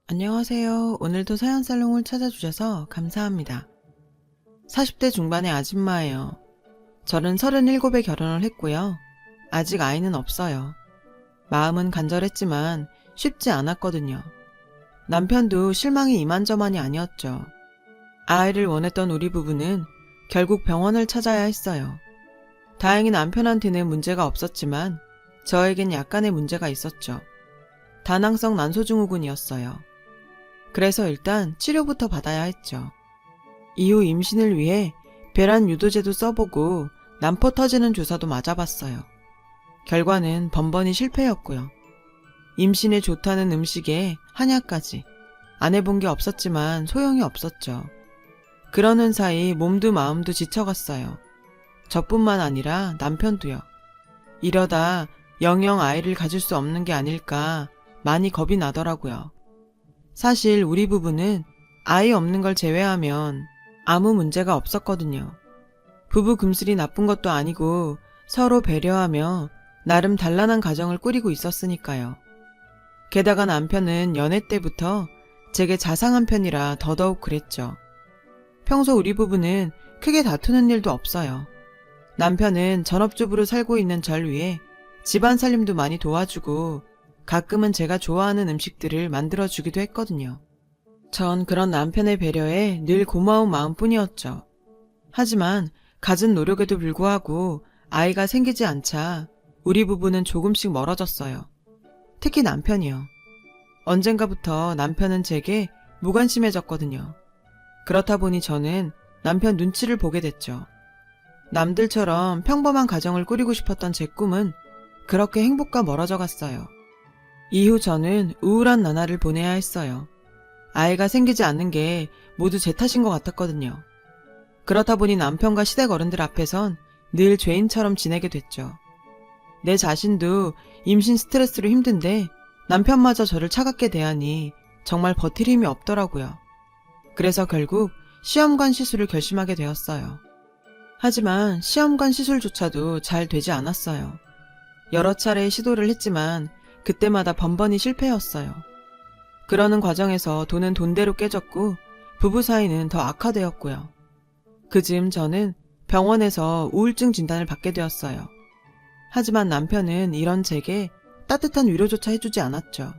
안녕하세요. 오늘도 사연살롱을 찾아주셔서 감사합니다. 40대 중반의 아줌마예요. 저는 37에 결혼을 했고요. 아직 아이는 없어요. 마음은 간절했지만 쉽지 않았거든요. 남편도 실망이 이만저만이 아니었죠. 아이를 원했던 우리 부부는 결국 병원을 찾아야 했어요. 다행히 남편한테는 문제가 없었지만 저에겐 약간의 문제가 있었죠. 다낭성 난소증후군이었어요. 그래서 일단 치료부터 받아야 했죠. 이후 임신을 위해 배란 유도제도 써보고 난포 터지는 주사도 맞아봤어요. 결과는 번번이 실패였고요. 임신에 좋다는 음식에 한약까지 안 해본 게 없었지만 소용이 없었죠. 그러는 사이 몸도 마음도 지쳐갔어요. 저뿐만 아니라 남편도요. 이러다 영영 아이를 가질 수 없는 게 아닐까 많이 겁이 나더라고요. 사실 우리 부부는 아이 없는 걸 제외하면 아무 문제가 없었거든요. 부부 금슬이 나쁜 것도 아니고 서로 배려하며 나름 단란한 가정을 꾸리고 있었으니까요. 게다가 남편은 연애 때부터 제게 자상한 편이라 더더욱 그랬죠. 평소 우리 부부는 크게 다투는 일도 없어요. 남편은 전업주부로 살고 있는 절 위해 집안 살림도 많이 도와주고 가끔은 제가 좋아하는 음식들을 만들어주기도 했거든요. 전 그런 남편의 배려에 늘 고마운 마음뿐이었죠. 하지만 갖은 노력에도 불구하고 아이가 생기지 않자 우리 부부는 조금씩 멀어졌어요. 특히 남편이요. 언젠가부터 남편은 제게 무관심해졌거든요. 그렇다 보니 저는 남편 눈치를 보게 됐죠. 남들처럼 평범한 가정을 꾸리고 싶었던 제 꿈은 그렇게 행복과 멀어져 갔어요. 이후 저는 우울한 나날을 보내야 했어요. 아이가 생기지 않는 게 모두 제 탓인 것 같았거든요. 그렇다 보니 남편과 시댁 어른들 앞에선 늘 죄인처럼 지내게 됐죠. 내 자신도 임신 스트레스로 힘든데 남편마저 저를 차갑게 대하니 정말 버틸 힘이 없더라고요. 그래서 결국 시험관 시술을 결심하게 되었어요. 하지만 시험관 시술조차도 잘 되지 않았어요. 여러 차례 시도를 했지만 그때마다 번번이 실패였어요. 그러는 과정에서 돈은 돈대로 깨졌고 부부 사이는 더 악화되었고요. 그즈음 저는 병원에서 우울증 진단을 받게 되었어요. 하지만 남편은 이런 제게 따뜻한 위로조차 해주지 않았죠.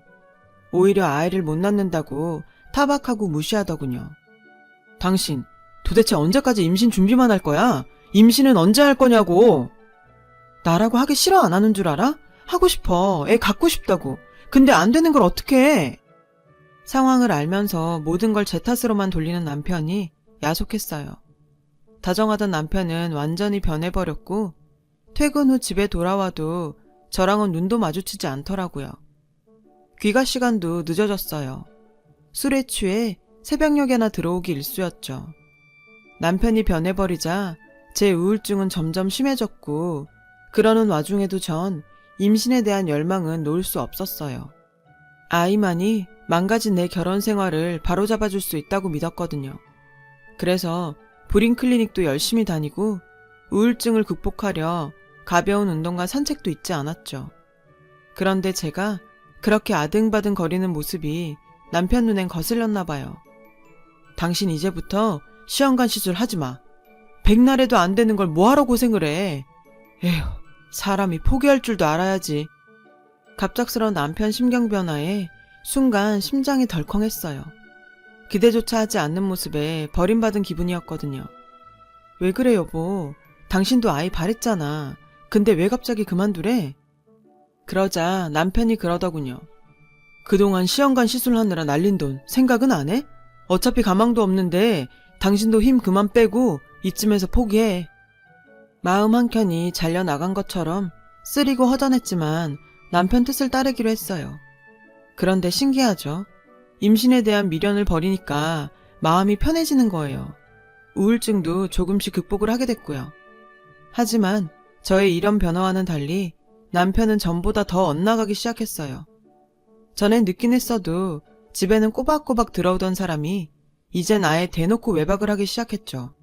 오히려 아이를 못 낳는다고 타박하고 무시하더군요. 당신 도대체 언제까지 임신 준비만 할 거야? 임신은 언제 할 거냐고. 나라고 하기 싫어 안 하는 줄 알아? 하고 싶어. 애 갖고 싶다고. 근데 안 되는 걸 어떻게 해? 상황을 알면서 모든 걸 제 탓으로만 돌리는 남편이 야속했어요. 다정하던 남편은 완전히 변해버렸고 퇴근 후 집에 돌아와도 저랑은 눈도 마주치지 않더라고요. 귀가 시간도 늦어졌어요. 술에 취해 새벽녘에나 들어오기 일쑤였죠. 남편이 변해버리자 제 우울증은 점점 심해졌고 그러는 와중에도 전 임신에 대한 열망은 놓을 수 없었어요. 아이만이 망가진 내 결혼 생활을 바로잡아줄 수 있다고 믿었거든요. 그래서 불임 클리닉도 열심히 다니고 우울증을 극복하려 가벼운 운동과 산책도 잊지 않았죠. 그런데 제가 그렇게 아등바등 거리는 모습이 남편 눈엔 거슬렸나 봐요. 당신 이제부터 시험관 시술 하지 마. 백날에도 안 되는 걸 뭐하러 고생을 해. 에휴, 사람이 포기할 줄도 알아야지. 갑작스러운 남편 심경 변화에 순간 심장이 덜컹했어요. 기대조차 하지 않는 모습에 버림받은 기분이었거든요. 왜 그래 여보? 당신도 아이 바랬잖아. 근데 왜 갑자기 그만두래? 그러자 남편이 그러더군요. 그동안 시험관 시술하느라 날린 돈 생각은 안 해? 어차피 가망도 없는데 당신도 힘 그만 빼고 이쯤에서 포기해. 마음 한켠이 잘려나간 것처럼 쓰리고 허전했지만 남편 뜻을 따르기로 했어요. 그런데 신기하죠? 임신에 대한 미련을 버리니까 마음이 편해지는 거예요. 우울증도 조금씩 극복을 하게 됐고요. 하지만 저의 이런 변화와는 달리 남편은 전보다 더 엇나가기 시작했어요. 전엔 늦긴 했어도 집에는 꼬박꼬박 들어오던 사람이 이젠 아예 대놓고 외박을 하기 시작했죠.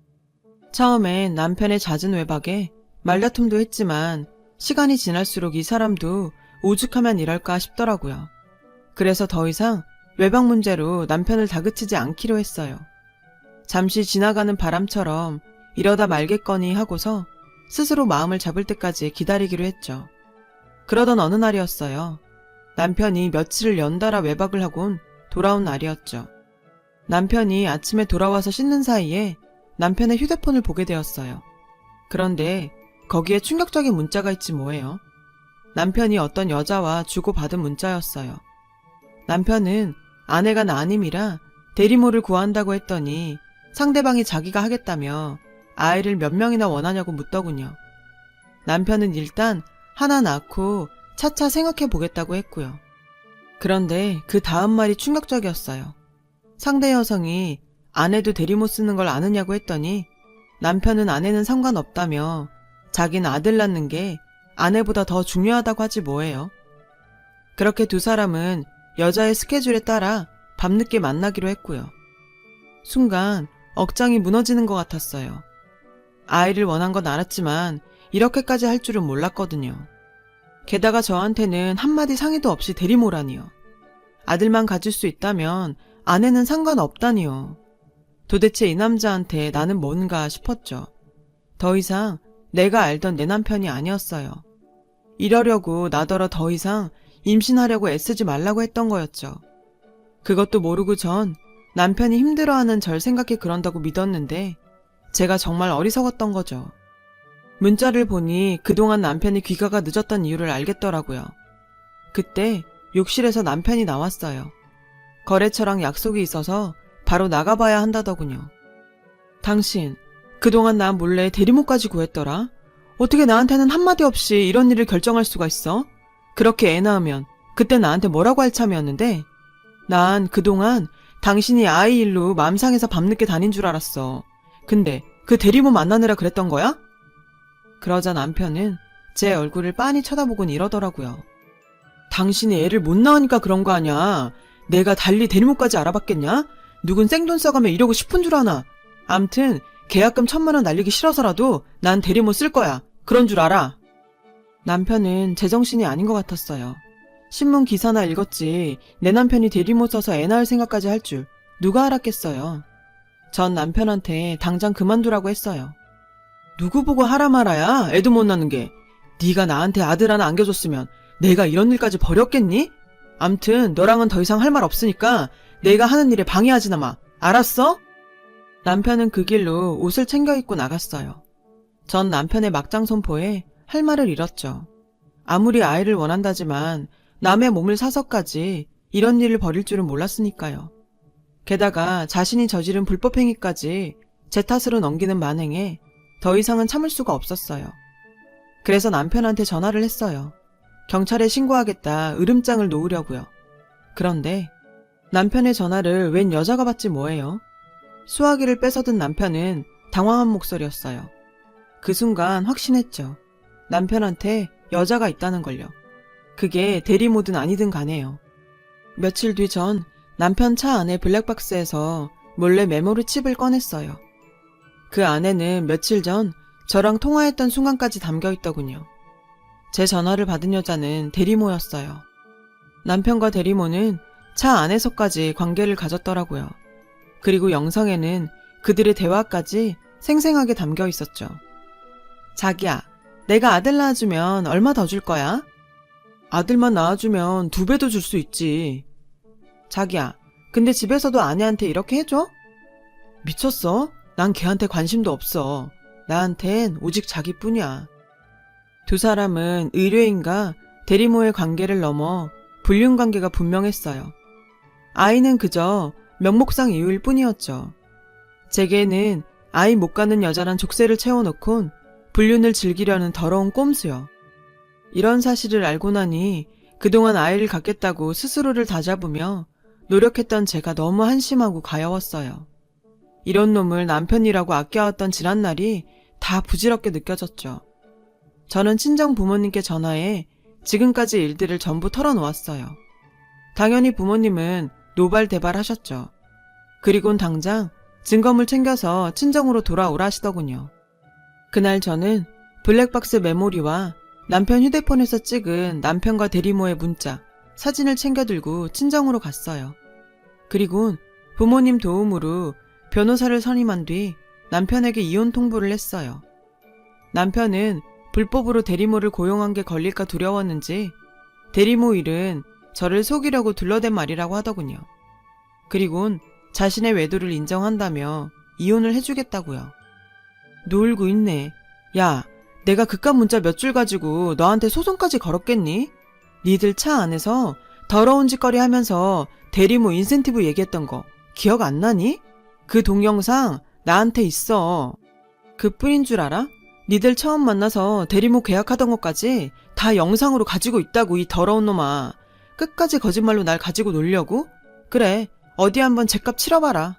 처음엔 남편의 잦은 외박에 말다툼도 했지만 시간이 지날수록 이 사람도 오죽하면 이럴까 싶더라고요. 그래서 더 이상 외박 문제로 남편을 다그치지 않기로 했어요. 잠시 지나가는 바람처럼 이러다 말겠거니 하고서 스스로 마음을 잡을 때까지 기다리기로 했죠. 그러던 어느 날이었어요. 남편이 며칠을 연달아 외박을 하곤 돌아온 날이었죠. 남편이 아침에 돌아와서 씻는 사이에 남편의 휴대폰을 보게 되었어요. 그런데 거기에 충격적인 문자가 있지 뭐예요. 남편이 어떤 여자와 주고받은 문자였어요. 남편은 아내가 난임이라 대리모를 구한다고 했더니 상대방이 자기가 하겠다며 아이를 몇 명이나 원하냐고 묻더군요. 남편은 일단 하나 낳고 차차 생각해 보겠다고 했고요. 그런데 그 다음 말이 충격적이었어요. 상대 여성이 아내도 대리모 쓰는 걸 아느냐고 했더니 남편은 아내는 상관없다며 자기는 아들 낳는 게 아내보다 더 중요하다고 하지 뭐예요. 그렇게 두 사람은 여자의 스케줄에 따라 밤늦게 만나기로 했고요. 순간 억장이 무너지는 것 같았어요. 아이를 원한 건 알았지만 이렇게까지 할 줄은 몰랐거든요. 게다가 저한테는 한마디 상의도 없이 대리모라니요. 아들만 가질 수 있다면 아내는 상관없다니요. 도대체 이 남자한테 나는 뭔가 싶었죠. 더 이상 내가 알던 내 남편이 아니었어요. 이러려고 나더러 더 이상 임신하려고 애쓰지 말라고 했던 거였죠. 그것도 모르고 전 남편이 힘들어하는 절 생각해 그런다고 믿었는데 제가 정말 어리석었던 거죠. 문자를 보니 그동안 남편이 귀가가 늦었던 이유를 알겠더라고요. 그때 욕실에서 남편이 나왔어요. 거래처랑 약속이 있어서 바로 나가봐야 한다더군요. 당신, 그동안 나 몰래 대리모까지 구했더라? 어떻게 나한테는 한마디 없이 이런 일을 결정할 수가 있어? 그렇게 애 낳으면 그때 나한테 뭐라고 할 참이었는데? 난 그동안 당신이 아이 일로 맘 상해서 밤늦게 다닌 줄 알았어. 근데 그 대리모 만나느라 그랬던 거야? 그러자 남편은 제 얼굴을 빤히 쳐다보곤 이러더라고요. 당신이 애를 못 낳으니까 그런 거 아냐? 내가 달리 대리모까지 알아봤겠냐? 누군 생돈 써가며 이러고 싶은 줄 아나? 암튼 계약금 1,000만 원 날리기 싫어서라도 난 대리모 쓸 거야. 그런 줄 알아. 남편은 제정신이 아닌 것 같았어요. 신문 기사나 읽었지 내 남편이 대리모 써서 애 낳을 생각까지 할 줄 누가 알았겠어요. 전 남편한테 당장 그만두라고 했어요. 누구 보고 하라 말아야 애도 못 낳는 게. 네가 나한테 아들 하나 안겨줬으면 내가 이런 일까지 벌였겠니? 암튼 너랑은 더 이상 할 말 없으니까 내가 하는 일에 방해하지나 마. 알았어? 남편은 그 길로 옷을 챙겨 입고 나갔어요. 전 남편의 막장 선포에 할 말을 잃었죠. 아무리 아이를 원한다지만 남의 몸을 사서까지 이런 일을 벌일 줄은 몰랐으니까요. 게다가 자신이 저지른 불법행위까지 제 탓으로 넘기는 만행에 더 이상은 참을 수가 없었어요. 그래서 남편한테 전화를 했어요. 경찰에 신고하겠다 으름장을 놓으려고요. 그런데 남편의 전화를 웬 여자가 받지 뭐예요. 수화기를 뺏어든 남편은 당황한 목소리였어요. 그 순간 확신했죠. 남편한테 여자가 있다는 걸요. 그게 대리모든 아니든 간에요. 며칠 뒤 전 남편 차 안에 블랙박스에서 몰래 메모리 칩을 꺼냈어요. 그 안에는 며칠 전 저랑 통화했던 순간까지 담겨 있더군요. 제 전화를 받은 여자는 대리모였어요. 남편과 대리모는 차 안에서까지 관계를 가졌더라고요. 그리고 영상에는 그들의 대화까지 생생하게 담겨 있었죠. 자기야, 내가 아들 낳아주면 얼마 더 줄 거야? 아들만 낳아주면 2배도 줄 수 있지. 자기야, 근데 집에서도 아내한테 이렇게 해줘? 미쳤어? 난 걔한테 관심도 없어. 나한텐 오직 자기뿐이야. 두 사람은 의뢰인과 대리모의 관계를 넘어 불륜관계가 분명했어요. 아이는 그저 명목상 이유일 뿐이었죠. 제게는 아이 못 가는 여자란 족쇄를 채워놓곤 불륜을 즐기려는 더러운 꼼수요. 이런 사실을 알고 나니 그동안 아이를 갖겠다고 스스로를 다잡으며 노력했던 제가 너무 한심하고 가여웠어요. 이런 놈을 남편이라고 아껴왔던 지난 날이 다 부질없게 느껴졌죠. 저는 친정 부모님께 전화해 지금까지 일들을 전부 털어놓았어요. 당연히 부모님은 노발대발하셨죠. 그리곤 당장 증거물 챙겨서 친정으로 돌아오라 하시더군요. 그날 저는 블랙박스 메모리와 남편 휴대폰에서 찍은 남편과 대리모의 문자, 사진을 챙겨 들고 친정으로 갔어요. 그리곤 부모님 도움으로 변호사를 선임한 뒤 남편에게 이혼 통보를 했어요. 남편은 불법으로 대리모를 고용한 게 걸릴까 두려웠는지 대리모 일은 저를 속이려고 둘러댄 말이라고 하더군요. 그리곤 자신의 외도를 인정한다며 이혼을 해주겠다고요. 놀고 있네. 야, 내가 그깟 문자 몇 줄 가지고 너한테 소송까지 걸었겠니? 니들 차 안에서 더러운 짓거리 하면서 대리모 인센티브 얘기했던 거 기억 안 나니? 그 동영상 나한테 있어. 그뿐인 줄 알아? 니들 처음 만나서 대리모 계약하던 것까지 다 영상으로 가지고 있다고, 이 더러운 놈아. 끝까지 거짓말로 날 가지고 놀려고? 그래, 어디 한번 죗값 치러봐라.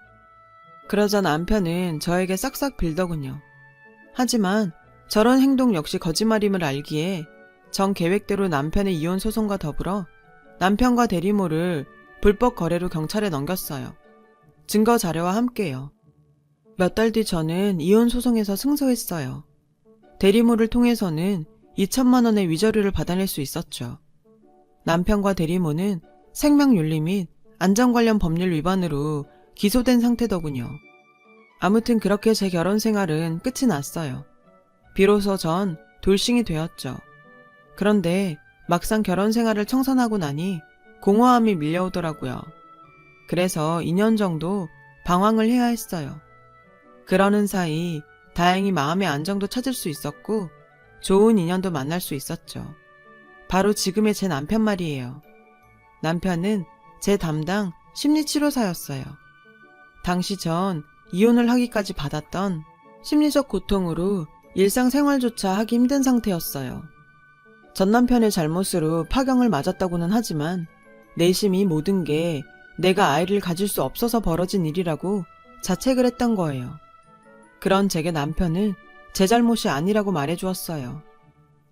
그러자 남편은 저에게 싹싹 빌더군요. 하지만 저런 행동 역시 거짓말임을 알기에 전 계획대로 남편의 이혼 소송과 더불어 남편과 대리모를 불법 거래로 경찰에 넘겼어요. 증거 자료와 함께요. 몇 달 뒤 저는 이혼 소송에서 승소했어요. 대리모를 통해서는 2천만 원의 위자료를 받아낼 수 있었죠. 남편과 대리모는 생명윤리 및 안전 관련 법률 위반으로 기소된 상태더군요. 아무튼 그렇게 제 결혼 생활은 끝이 났어요. 비로소 전 돌싱이 되었죠. 그런데 막상 결혼 생활을 청산하고 나니 공허함이 밀려오더라고요. 그래서 2년 정도 방황을 해야 했어요. 그러는 사이 다행히 마음의 안정도 찾을 수 있었고 좋은 인연도 만날 수 있었죠. 바로 지금의 제 남편 말이에요. 남편은 제 담당 심리치료사였어요. 당시 전 이혼을 하기까지 받았던 심리적 고통으로 일상생활조차 하기 힘든 상태였어요. 전 남편의 잘못으로 파경을 맞았다고는 하지만 내심 이 모든 게 내가 아이를 가질 수 없어서 벌어진 일이라고 자책을 했던 거예요. 그런 제게 남편은 제 잘못이 아니라고 말해주었어요.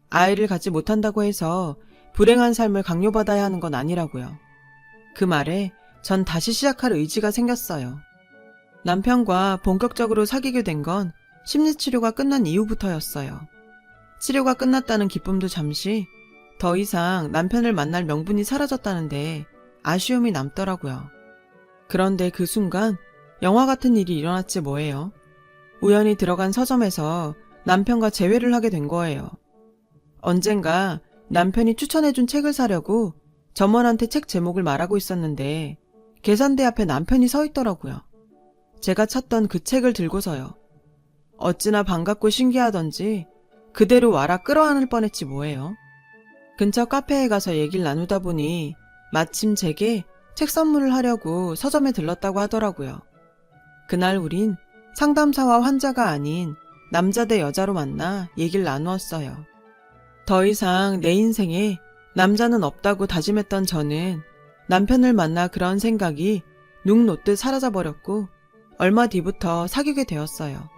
아이를 갖지 못한다고 해서 불행한 삶을 강요받아야 하는 건 아니라고요. 그 말에 전 다시 시작할 의지가 생겼어요. 남편과 본격적으로 사귀게 된 건 심리치료가 끝난 이후부터였어요. 치료가 끝났다는 기쁨도 잠시, 더 이상 남편을 만날 명분이 사라졌다는데 아쉬움이 남더라고요. 그런데 그 순간 영화 같은 일이 일어났지 뭐예요. 우연히 들어간 서점에서 남편과 재회를 하게 된 거예요. 언젠가 남편이 추천해준 책을 사려고 점원한테 책 제목을 말하고 있었는데 계산대 앞에 남편이 서 있더라고요. 제가 찾던 그 책을 들고서요. 어찌나 반갑고 신기하던지 그대로 와라 끌어안을 뻔했지 뭐예요. 근처 카페에 가서 얘기를 나누다 보니 마침 제게 책 선물을 하려고 서점에 들렀다고 하더라고요. 그날 우린 상담사와 환자가 아닌 남자 대 여자로 만나 얘기를 나누었어요. 더 이상 내 인생에 남자는 없다고 다짐했던 저는 남편을 만나 그런 생각이 눅 놓듯 사라져버렸고 얼마 뒤부터 사귀게 되었어요.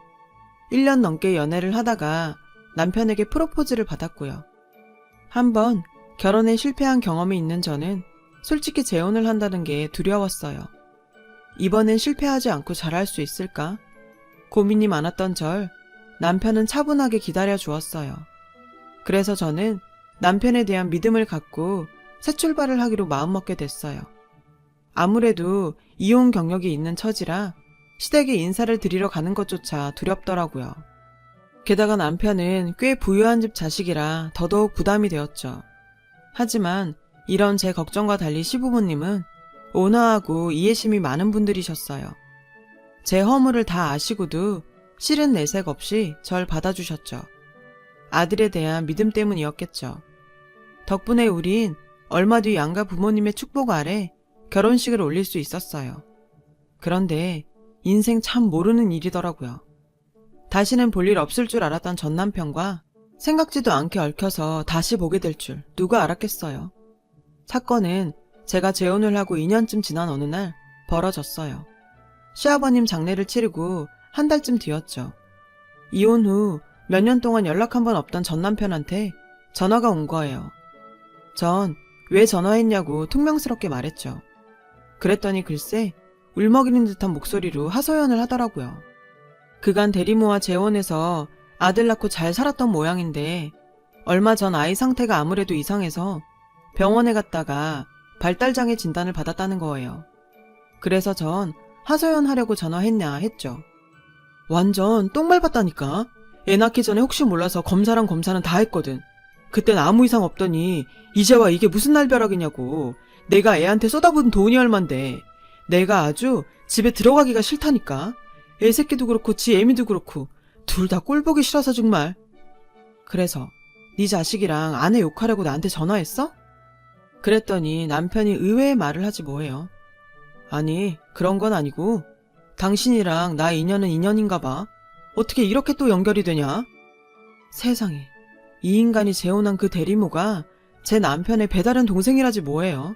1년 넘게 연애를 하다가 남편에게 프로포즈를 받았고요. 한번 결혼에 실패한 경험이 있는 저는 솔직히 재혼을 한다는 게 두려웠어요. 이번엔 실패하지 않고 잘할 수 있을까? 고민이 많았던 절 남편은 차분하게 기다려 주었어요. 그래서 저는 남편에 대한 믿음을 갖고 새 출발을 하기로 마음먹게 됐어요. 아무래도 이혼 경력이 있는 처지라 시댁에 인사를 드리러 가는 것조차 두렵더라고요. 게다가 남편은 꽤 부유한 집 자식이라 더더욱 부담이 되었죠. 하지만 이런 제 걱정과 달리 시부모님은 온화하고 이해심이 많은 분들이셨어요. 제 허물을 다 아시고도 싫은 내색 없이 절 받아주셨죠. 아들에 대한 믿음 때문이었겠죠. 덕분에 우린 얼마 뒤 양가 부모님의 축복 아래 결혼식을 올릴 수 있었어요. 그런데 인생 참 모르는 일이더라고요. 다시는 볼 일 없을 줄 알았던 전 남편과 생각지도 않게 얽혀서 다시 보게 될 줄 누가 알았겠어요. 사건은 제가 재혼을 하고 2년쯤 지난 어느 날 벌어졌어요. 시아버님 장례를 치르고 한 달쯤 뒤였죠. 이혼 후 몇 년 동안 연락 한 번 없던 전 남편한테 전화가 온 거예요. 전 왜 전화했냐고 퉁명스럽게 말했죠. 그랬더니 글쎄 울먹이는 듯한 목소리로 하소연을 하더라고요. 그간 대리모와 재혼해서 아들 낳고 잘 살았던 모양인데 얼마 전 아이 상태가 아무래도 이상해서 병원에 갔다가 발달장애 진단을 받았다는 거예요. 그래서 전 하소연하려고 전화했냐 했죠. 완전 똥말 봤다니까. 애 낳기 전에 혹시 몰라서 검사랑 검사는 다 했거든. 그땐 아무 이상 없더니 이제와 이게 무슨 날벼락이냐고. 내가 애한테 쏟아부은 돈이 얼만데. 내가 아주 집에 들어가기가 싫다니까. 애 새끼도 그렇고 지 애미도 그렇고 둘 다 꼴보기 싫어서 정말. 그래서 네 자식이랑 아내 욕하려고 나한테 전화했어? 그랬더니 남편이 의외의 말을 하지 뭐예요. 아니 그런 건 아니고 당신이랑 나 인연은 인연인가 봐. 어떻게 이렇게 또 연결이 되냐? 세상에, 이 인간이 재혼한 그 대리모가 제 남편의 배다른 동생이라지 뭐예요.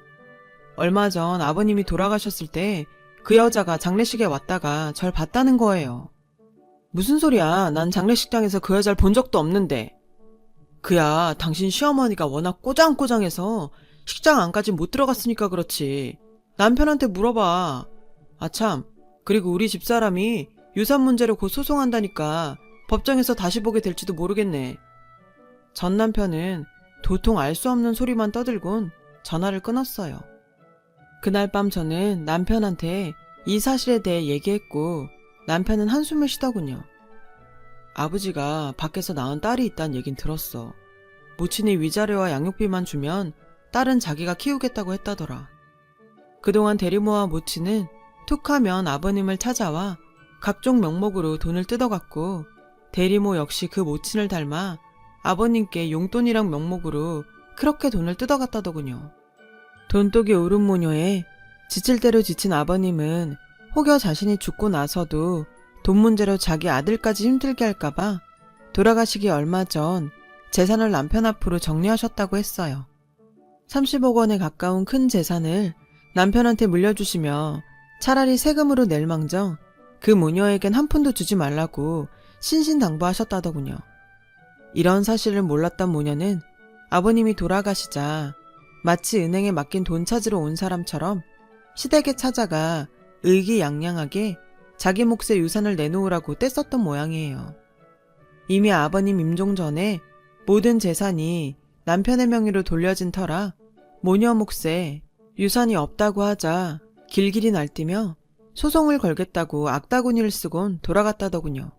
얼마 전 아버님이 돌아가셨을 때 그 여자가 장례식에 왔다가 절 봤다는 거예요. 무슨 소리야, 난 장례식장에서 그 여자를 본 적도 없는데. 그야 당신 시어머니가 워낙 꼬장꼬장해서 식장 안까지 못 들어갔으니까 그렇지. 남편한테 물어봐. 아참, 그리고 우리 집사람이 유산 문제로 곧 소송한다니까 법정에서 다시 보게 될지도 모르겠네. 전 남편은 도통 알 수 없는 소리만 떠들곤 전화를 끊었어요. 그날 밤 저는 남편한테 이 사실에 대해 얘기했고 남편은 한숨을 쉬더군요. 아버지가 밖에서 낳은 딸이 있다는 얘긴 들었어. 모친이 위자료와 양육비만 주면 딸은 자기가 키우겠다고 했다더라. 그동안 대리모와 모친은 툭하면 아버님을 찾아와 각종 명목으로 돈을 뜯어갔고 대리모 역시 그 모친을 닮아 아버님께 용돈이랑 명목으로 그렇게 돈을 뜯어갔다더군요. 돈독이 오른 모녀에 지칠 대로 지친 아버님은 혹여 자신이 죽고 나서도 돈 문제로 자기 아들까지 힘들게 할까봐 돌아가시기 얼마 전 재산을 남편 앞으로 정리하셨다고 했어요. 30억 원에 가까운 큰 재산을 남편한테 물려주시며 차라리 세금으로 낼 망정 그 모녀에겐 한 푼도 주지 말라고 신신당부하셨다더군요. 이런 사실을 몰랐던 모녀는 아버님이 돌아가시자 마치 은행에 맡긴 돈 찾으러 온 사람처럼 시댁에 찾아가 의기양양하게 자기 몫의 유산을 내놓으라고 떼썼던 모양이에요. 이미 아버님 임종 전에 모든 재산이 남편의 명의로 돌려진 터라 모녀 몫에 유산이 없다고 하자 길길이 날뛰며 소송을 걸겠다고 악다구니를 쓰곤 돌아갔다더군요.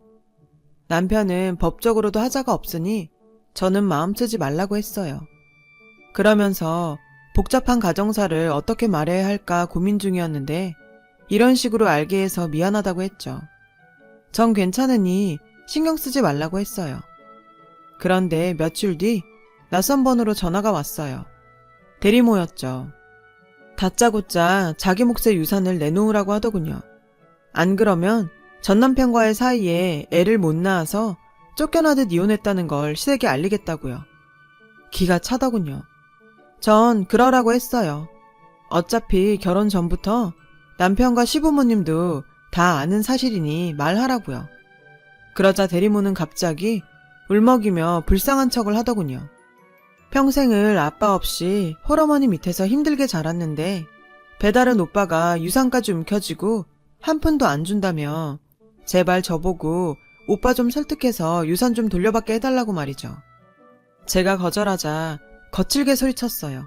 남편은 법적으로도 하자가 없으니 저는 마음 쓰지 말라고 했어요. 그러면서 복잡한 가정사를 어떻게 말해야 할까 고민 중이었는데 이런 식으로 알게 해서 미안하다고 했죠. 전 괜찮으니 신경 쓰지 말라고 했어요. 그런데 며칠 뒤 낯선 번호로 전화가 왔어요. 대리모였죠. 다짜고짜 자기 몫의 유산을 내놓으라고 하더군요. 안 그러면 전 남편과의 사이에 애를 못 낳아서 쫓겨나듯 이혼했다는 걸 시댁에 알리겠다고요. 기가 차더군요. 전 그러라고 했어요. 어차피 결혼 전부터 남편과 시부모님도 다 아는 사실이니 말하라고요. 그러자 대리모는 갑자기 울먹이며 불쌍한 척을 하더군요. 평생을 아빠 없이 홀어머니 밑에서 힘들게 자랐는데 배다른 오빠가 유산까지 움켜쥐고 한 푼도 안 준다며 제발 저보고 오빠 좀 설득해서 유산 좀 돌려받게 해달라고 말이죠. 제가 거절하자 거칠게 소리쳤어요.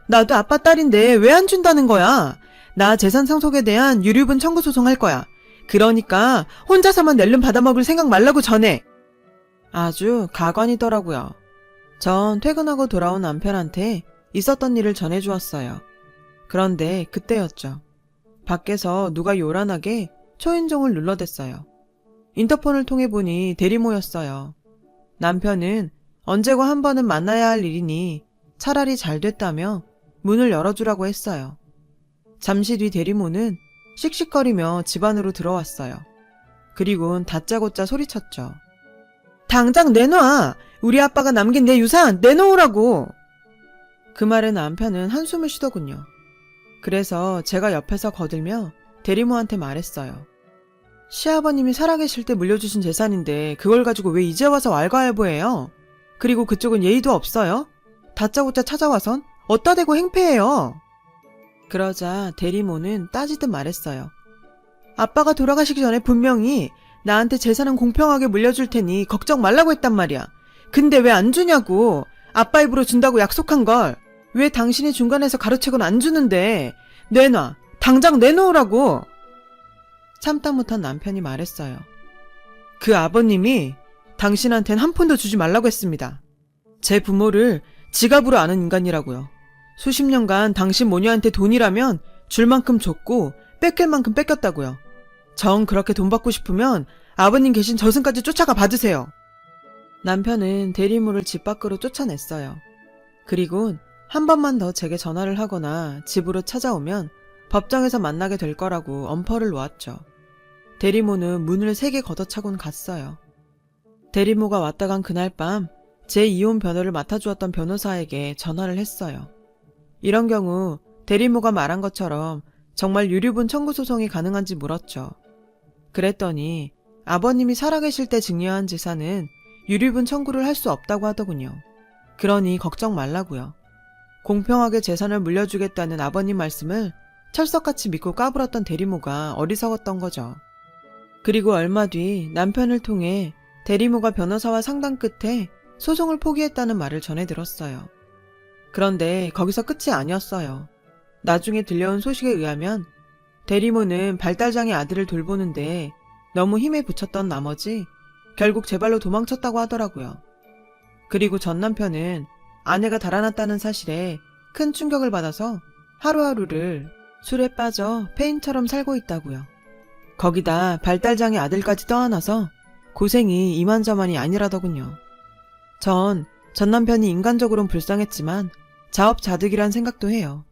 나도 아빠 딸인데 왜 안 준다는 거야? 나 재산 상속에 대한 유류분 청구 소송할 거야. 그러니까 혼자서만 낼름 받아먹을 생각 말라고 전해. 아주 가관이더라고요. 전 퇴근하고 돌아온 남편한테 있었던 일을 전해주었어요. 그런데 그때였죠. 밖에서 누가 요란하게 초인종을 눌러댔어요. 인터폰을 통해 보니 대리모였어요. 남편은 언제고 한 번은 만나야 할 일이니 차라리 잘 됐다며 문을 열어주라고 했어요. 잠시 뒤 대리모는 씩씩거리며 집 안으로 들어왔어요. 그리곤 다짜고짜 소리쳤죠. 당장 내놔! 우리 아빠가 남긴 내 유산 내놓으라고! 그 말에 남편은 한숨을 쉬더군요. 그래서 제가 옆에서 거들며 대리모한테 말했어요. 시아버님이 살아계실 때 물려주신 재산인데 그걸 가지고 왜 이제 와서 왈가왈부해요? 그리고 그쪽은 예의도 없어요? 다짜고짜 찾아와선 어따 대고 행패해요. 그러자 대리모는 따지듯 말했어요. 아빠가 돌아가시기 전에 분명히 나한테 재산은 공평하게 물려줄 테니 걱정 말라고 했단 말이야. 근데 왜 안 주냐고. 아빠 입으로 준다고 약속한 걸 왜 당신이 중간에서 가로채곤 안 주는데. 내놔. 당장 내놓으라고! 참다 못한 남편이 말했어요. 그 아버님이 당신한텐 한 푼도 주지 말라고 했습니다. 제 부모를 지갑으로 아는 인간이라고요. 수십 년간 당신 모녀한테 돈이라면 줄 만큼 줬고 뺏길 만큼 뺏겼다고요. 정 그렇게 돈 받고 싶으면 아버님 계신 저승까지 쫓아가 받으세요. 남편은 대리모를 집 밖으로 쫓아냈어요. 그리고 한 번만 더 제게 전화를 하거나 집으로 찾아오면 법정에서 만나게 될 거라고 엄포를 놓았죠. 대리모는 문을 세게 걷어차곤 갔어요. 대리모가 왔다 간 그날 밤 제 이혼 변호를 맡아주었던 변호사에게 전화를 했어요. 이런 경우 대리모가 말한 것처럼 정말 유류분 청구 소송이 가능한지 물었죠. 그랬더니 아버님이 살아계실 때 증여한 재산은 유류분 청구를 할 수 없다고 하더군요. 그러니 걱정 말라고요. 공평하게 재산을 물려주겠다는 아버님 말씀을 철석같이 믿고 까불었던 대리모가 어리석었던 거죠. 그리고 얼마 뒤 남편을 통해 대리모가 변호사와 상담 끝에 소송을 포기했다는 말을 전해 들었어요. 그런데 거기서 끝이 아니었어요. 나중에 들려온 소식에 의하면 대리모는 발달장애 아들을 돌보는데 너무 힘에 부쳤던 나머지 결국 제 발로 도망쳤다고 하더라고요. 그리고 전 남편은 아내가 달아났다는 사실에 큰 충격을 받아서 하루하루를 술에 빠져 폐인처럼 살고 있다고요. 거기다 발달장애 아들까지 떠안아서 고생이 이만저만이 아니라더군요. 전 남편이 인간적으로는 불쌍했지만 자업자득이란 생각도 해요.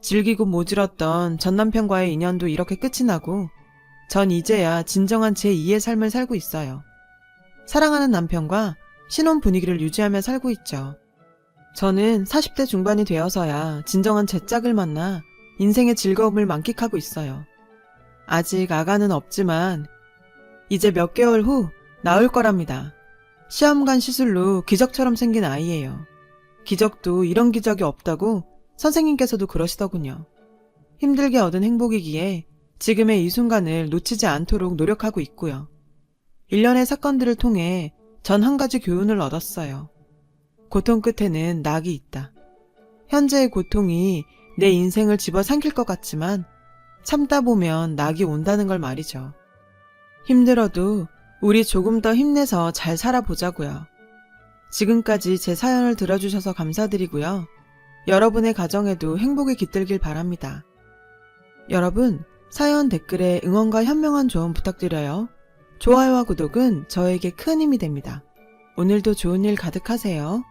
즐기고 모질었던 전 남편과의 인연도 이렇게 끝이 나고 전 이제야 진정한 제2의 삶을 살고 있어요. 사랑하는 남편과 신혼 분위기를 유지하며 살고 있죠. 저는 40대 중반이 되어서야 진정한 제 짝을 만나 인생의 즐거움을 만끽하고 있어요. 아직 아가는 없지만 이제 몇 개월 후 나올 거랍니다. 시험관 시술로 기적처럼 생긴 아이예요. 기적도 이런 기적이 없다고 선생님께서도 그러시더군요. 힘들게 얻은 행복이기에 지금의 이 순간을 놓치지 않도록 노력하고 있고요. 일련의 사건들을 통해 전 한 가지 교훈을 얻었어요. 고통 끝에는 낙이 있다. 현재의 고통이 내 인생을 집어삼킬 것 같지만 참다 보면 낙이 온다는 걸 말이죠. 힘들어도 우리 조금 더 힘내서 잘 살아보자고요. 지금까지 제 사연을 들어주셔서 감사드리고요. 여러분의 가정에도 행복이 깃들길 바랍니다. 여러분, 사연 댓글에 응원과 현명한 조언 부탁드려요. 좋아요와 구독은 저에게 큰 힘이 됩니다. 오늘도 좋은 일 가득하세요.